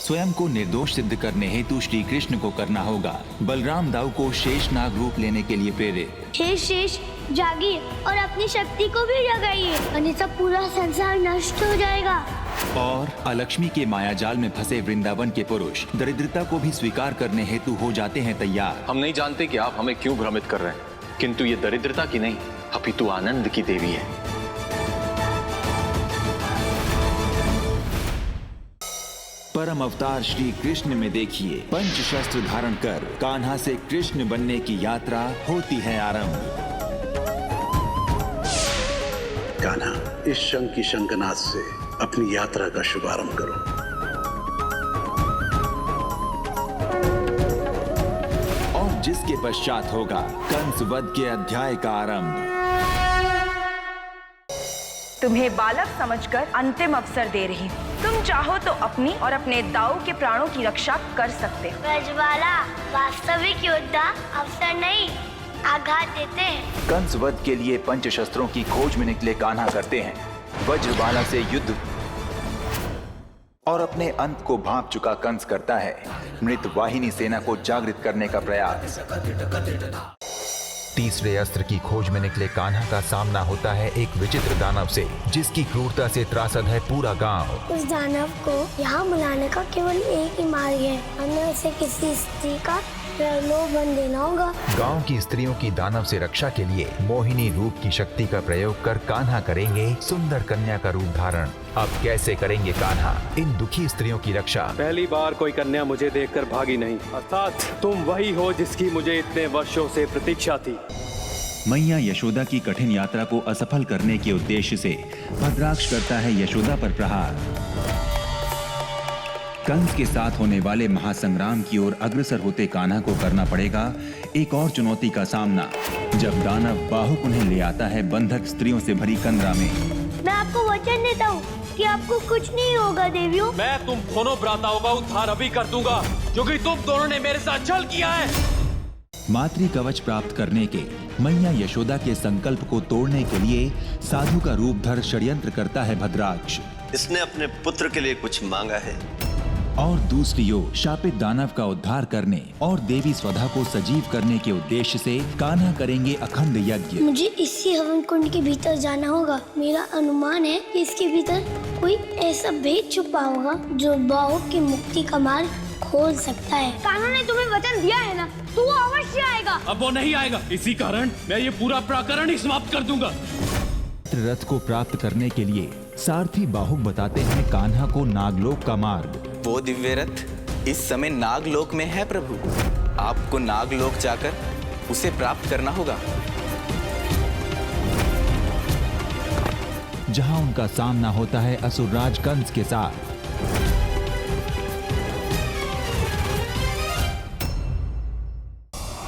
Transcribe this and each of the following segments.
स्वयं को निर्दोष सिद्ध करने हेतु श्री कृष्ण को करना होगा। बलराम दाऊ को शेषनाग रूप लेने के लिए प्रेरित। हे शेष, जागिए और अपनी शक्ति को भी जगाइए, अन्यथा पूरा संसार नष्ट हो जाएगा। और अलक्ष्मी के मायाजाल में फंसे वृंदावन के पुरुष दरिद्रता को भी स्वीकार करने हेतु हो जाते हैं तैयार। हम नहीं जानते कि आप हमें क्यों भ्रमित कर रहे हैं, किंतु ये दरिद्रता की नहीं अपितु आनंद की देवी है। परम अवतार श्री कृष्ण में देखिए, पंच शस्त्र धारण कर कान्हा से कृष्ण बनने की यात्रा होती है आरंभ। कान्हा, इस शंख की शंखनाद से अपनी यात्रा का शुभारंभ करो। और जिसके पश्चात होगा कंस वध के अध्याय का आरंभ। तुम्हें बालक समझकर अंतिम अवसर दे रही हूँ। तुम चाहो तो अपनी और अपने दाऊ के प्राणों की रक्षा कर सकते हो। ब्रजबाला, वास्तविक योद्धा अवसर नहीं, आघात देते हैं। कंस वध के लिए पंच शस्त्रों की खोज में निकले कान्हा करते हैं वज्रबाला से युद्ध, और अपने अंत को भांप चुका कंस करता है मृत वाहिनी सेना को जागृत करने का प्रयास। तीसरे अस्त्र की खोज में निकले कान्हा का सामना होता है एक विचित्र दानव से, जिसकी क्रूरता से त्रासद है पूरा गांव। उस दानव को यहाँ बुलाने का केवल एक ही मार्ग है, हमें उसे किसी स्त्री का प्रलोभन देना होगा। गांव की स्त्रियों की दानव से रक्षा के लिए मोहिनी रूप की शक्ति का प्रयोग कर कान्हा करेंगे सुंदर कन्या का रूप धारण। अब कैसे करेंगे कान्हा इन दुखी स्त्रियों की रक्षा? पहली बार कोई कन्या मुझे देखकर भागी नहीं, अर्थात तुम वही हो जिसकी मुझे इतने वर्षों से प्रतीक्षा थी। मैया यशोदा की कठिन यात्रा को असफल करने के उद्देश्य से भद्राक्ष करता है यशोदा पर प्रहार। कंस के साथ होने वाले महासंग्राम की ओर अग्रसर होते कान्हा को करना पड़ेगा एक और चुनौती का सामना, जब दानव बाहुक उन्हें ले आता है बंधक स्त्रियों से भरी कंदरा में। मैं आपको वचन देता हूँ कि आपको कुछ नहीं होगा देवियों। मैं तुम दोनों भ्राताओं का उद्धार अभी कर दूंगा, क्योंकि तुम दोनों ने मेरे साथ छल किया है। मातृ कवच प्राप्त करने के मैया यशोदा के संकल्प को तोड़ने के लिए साधु का रूप धर षड्यंत्र करता है भद्राक्ष। इसने अपने पुत्र के लिए कुछ मांगा है। और दूसरी ओर शापित दानव का उद्धार करने और देवी स्वधा को सजीव करने के उद्देश्य से कान्हा करेंगे अखंड यज्ञ। मुझे इसी हवन कुंड के भीतर जाना होगा। मेरा अनुमान है कि इसके भीतर कोई ऐसा भेद छुपा होगा जो बाहुक की मुक्ति का मार्ग खोल सकता है। कान्हा ने तुम्हें वचन दिया है ना, तो वो अवश्य आएगा। अब वो नहीं आएगा, इसी कारण मैं ये पूरा प्रकरण ही समाप्त कर दूंगा। रथ को प्राप्त करने के लिए सारथी बाहुक बताते हैं कान्हा को नागलोक का मार्ग। वो दिव्य रथ इस समय नागलोक में है प्रभु। आपको नागलोक जाकर उसे प्राप्त करना होगा, जहां उनका सामना होता है असुरराज कंस के साथ।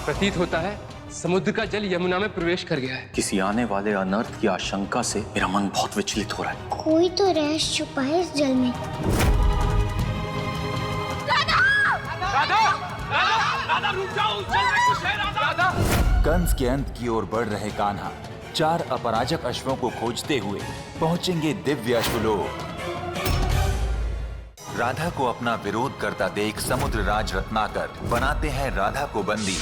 प्रतीत होता है समुद्र का जल यमुना में प्रवेश कर गया है। किसी आने वाले अनर्थ की आशंका से मेरा मन बहुत विचलित हो रहा है। कोई तो रहस्य छुपा है इस जल में। कंस के अंत की ओर बढ़ रहे कान्हा 4 अपराजक अश्वों को खोजते हुए पहुंचेंगे दिव्य अश्वलोक। राधा को अपना विरोध करता देख समुद्र राज रत्नाकर बनाते हैं राधा को बंदी,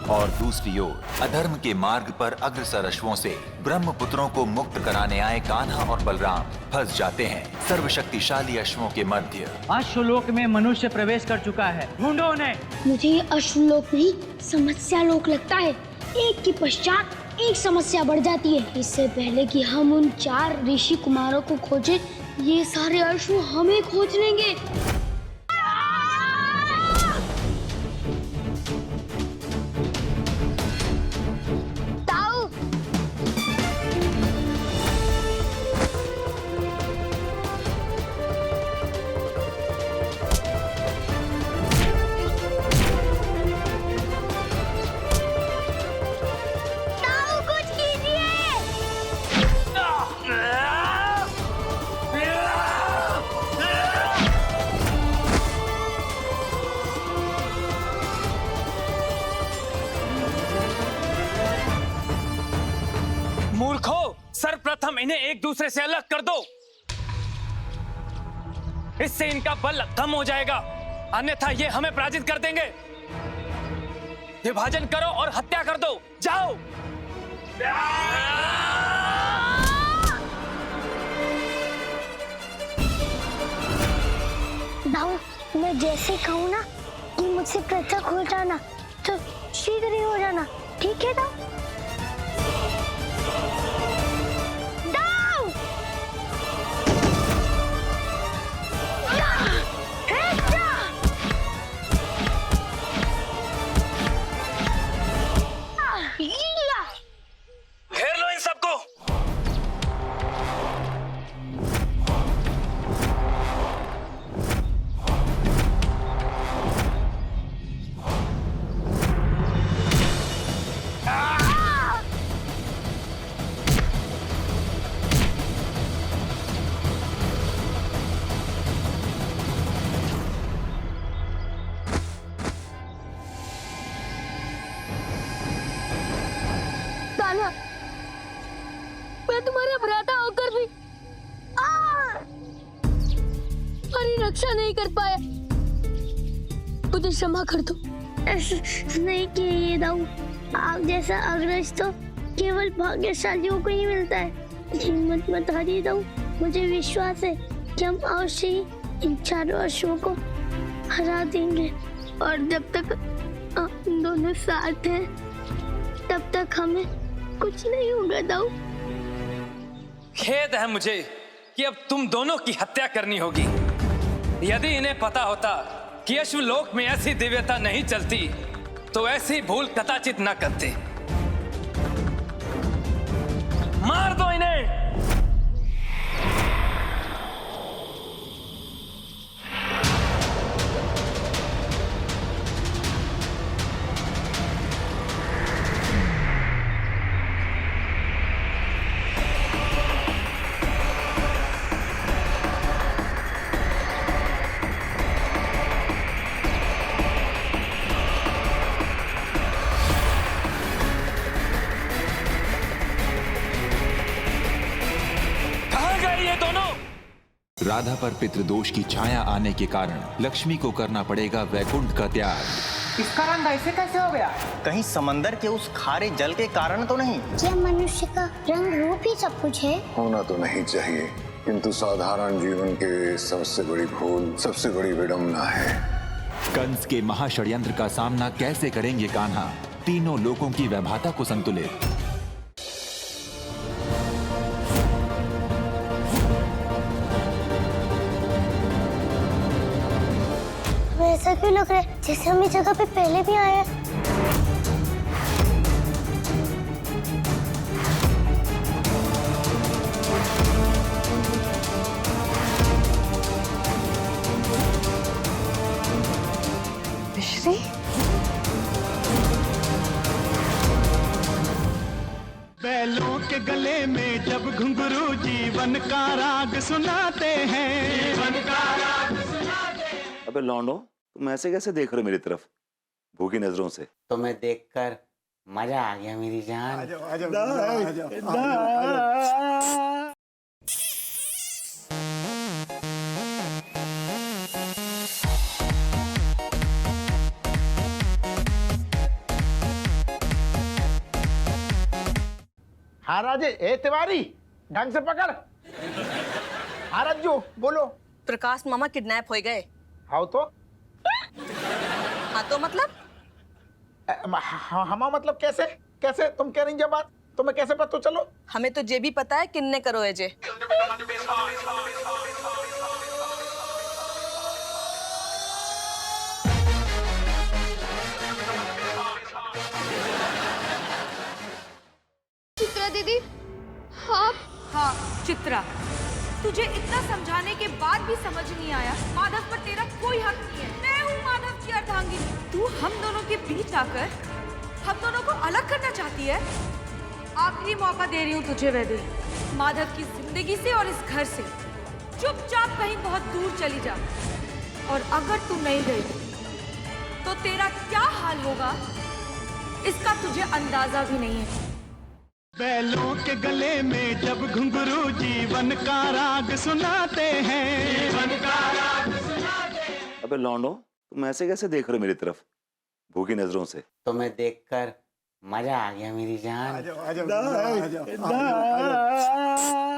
और दूसरी ओर अधर्म के मार्ग पर अग्रसर अश्वों से ब्रह्मपुत्रों को मुक्त कराने आए कान्हा और बलराम फंस जाते हैं सर्वशक्तिशाली अश्वों के मध्य। अश्वलोक में मनुष्य प्रवेश कर चुका है, ढूंढो उन्हें। मुझे ये अश्वलोक नहीं समस्या लोक लगता है। एक के पश्चात एक समस्या बढ़ जाती है। इससे पहले कि हम उन 4 ऋषि कुमारों को खोजें, ये सारे अश्व हमें खोज लेंगे। मूर्खों, सर्वप्रथम इन्हें एक दूसरे से अलग कर दो। इससे इनका बल कम हो जाएगा, अन्यथा ये हमें पराजित कर देंगे। विभाजन करो और हत्या कर दो, जाओ। दाऊ, मैं जैसे कहूँ ना कि मुझसे पृथक हो जाना तो शीघ्र ही हो जाना, ठीक है दाऊ? दाऊ! घेर लो इन सबको। कान्हा, मैं तुम्हारा भ्राता होकर भी हमारी रक्षा नहीं कर पाया, मुझे क्षमा कर दो। ऐसा नहीं किए दाऊ, आप जैसा अग्रज तो केवल भाग्यशालियों को ही मिलता है। हिम्मत मत हारिए दाऊ, मुझे विश्वास है कि हम अवश्य ही इन चारों अश्वों को हरा देंगे, और जब तक हम दोनों साथ हैं तब तक हमें कुछ नहीं होगा दाऊ। खेद है मुझे कि अब तुम दोनों की हत्या करनी होगी। यदि इन्हें पता होता कि अश्वलोक में ऐसी दिव्यता नहीं चलती तो ऐसी भूल कदाचित न करते। मार दो इन्हें। राधा पर पितृदोष की छाया आने के कारण लक्ष्मी को करना पड़ेगा वैकुंठ का त्याग। इसका रंग ऐसे कैसे हो गया? कहीं समंदर के उस खारे जल के कारण तो नहीं? क्या मनुष्य का रंग रूप ही सब कुछ है? होना तो नहीं चाहिए, किंतु साधारण जीवन के सबसे बड़ी भूल, सबसे बड़ी विडंबना है। कंस के महाषड्यंत्र का सामना कैसे करेंगे कान्हा, तीनों लोकों की वैभाता को संतुलित। ऐसा क्यों लग रहा है जैसे हम इस जगह पे पहले भी आए हैं? बैलों के गले में जब घुंघरू जीवन का राग सुनाते हैं, जीवन का राग सुनाते हैं। अबे लौंडो, तुम ऐसे कैसे देख रहे हो मेरी तरफ भूखी नजरों से? तुम्हें देखकर मजा आ गया मेरी जान। हाँ राजे, ए तिवारी, ढंग से पकड़। हाँ रज्जू, बोलो। प्रकाश मामा किडनैप हो गए। हाँ तो? हाँ तो मतलब? हाँ मतलब कैसे? कैसे तुम कह रही जब बात तुम्हें कैसे पता? तो चलो, हमें तो ये भी पता है किन्ने करो है जे। चित्रा दीदी, हाँ चित्रा, तुझे इतना समझाने के बाद भी समझ नहीं आया? माधव पर तेरा कोई हक नहीं है। मैं हूँ माधव की अर्धांगिनी। तू हम दोनों के बीच आकर हम दोनों को अलग करना चाहती है। आखिरी मौका दे रही हूँ तुझे वैदेही, माधव की जिंदगी से और इस घर से चुपचाप कहीं बहुत दूर चली जा। और अगर तू नहीं गई तो तेरा क्या हाल होगा इसका तुझे अंदाजा भी नहीं है। बैलों के गले में जब घुंघरू जीवन का राग सुनाते हैं, जीवन का राग अबे लौंडो, तुम ऐसे कैसे देख रहे हो मेरी तरफ भूखी नजरों से? तुम्हें देखकर मजा आ गया मेरी जान। आ जाओ, आ जाओ, आ जाओ, आ जाओ, आ जाओ, आ जाओ।